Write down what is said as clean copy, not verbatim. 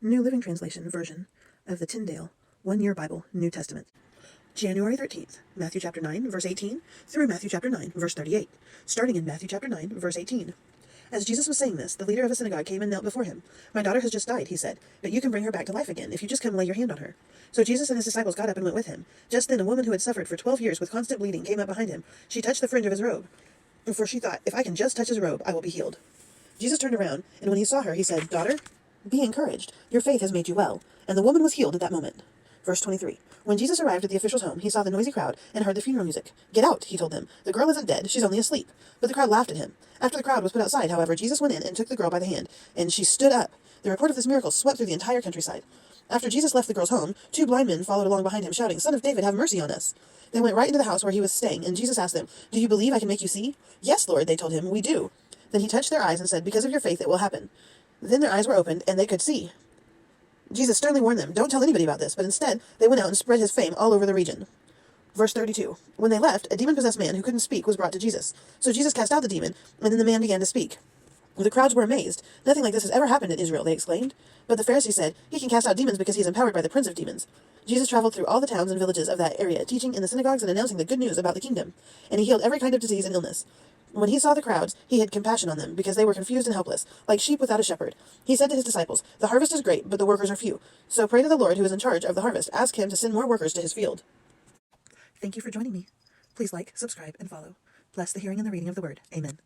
New Living Translation version of the Tyndale 1 Year Bible, New Testament. January 13th, Matthew chapter 9, verse 18, through Matthew chapter 9, verse 38, starting in Matthew chapter 9, verse 18. As Jesus was saying this, the leader of a synagogue came and knelt before him. "My daughter has just died," he said, "but you can bring her back to life again if you just come lay your hand on her." So Jesus and his disciples got up and went with him. Just then a woman who had suffered for 12 years with constant bleeding came up behind him. She touched the fringe of his robe, for she thought, "If I can just touch his robe, I will be healed." Jesus turned around, and when he saw her, he said, "Daughter, be encouraged. Your faith has made you well." And the woman was healed at that moment. Verse 23. When Jesus arrived at the official's home, he saw the noisy crowd and heard the funeral music. "Get out," he told them. "The girl isn't dead, she's only asleep." But the crowd laughed at him. After the crowd was put outside, however, Jesus went in and took the girl by the hand, and she stood up. The report of this miracle swept through the entire countryside. After Jesus left the girl's home, 2 blind men followed along behind him, shouting, "Son of David, have mercy on us." They went right into the house where he was staying, and Jesus asked them, "Do you believe I can make you see?" "Yes, Lord," they told him, "we do." Then he touched their eyes and said, "Because of your faith it will happen." Then their eyes were opened, and they could see. Jesus sternly warned them, "Don't tell anybody about this," but instead they went out and spread his fame all over the region. Verse 32. When they left, a demon-possessed man who couldn't speak was brought to Jesus. So Jesus cast out the demon, and then the man began to speak. The crowds were amazed. "Nothing like this has ever happened in Israel," they exclaimed. But the Pharisees said, "He can cast out demons because he is empowered by the prince of demons." Jesus traveled through all the towns and villages of that area, teaching in the synagogues and announcing the good news about the kingdom. And he healed every kind of disease and illness. When he saw the crowds, he had compassion on them, because they were confused and helpless, like sheep without a shepherd. He said to his disciples, "The harvest is great, but the workers are few. So pray to the Lord who is in charge of the harvest. Ask him to send more workers to his field." Thank you for joining me. Please like, subscribe, and follow. Bless the hearing and the reading of the word. Amen.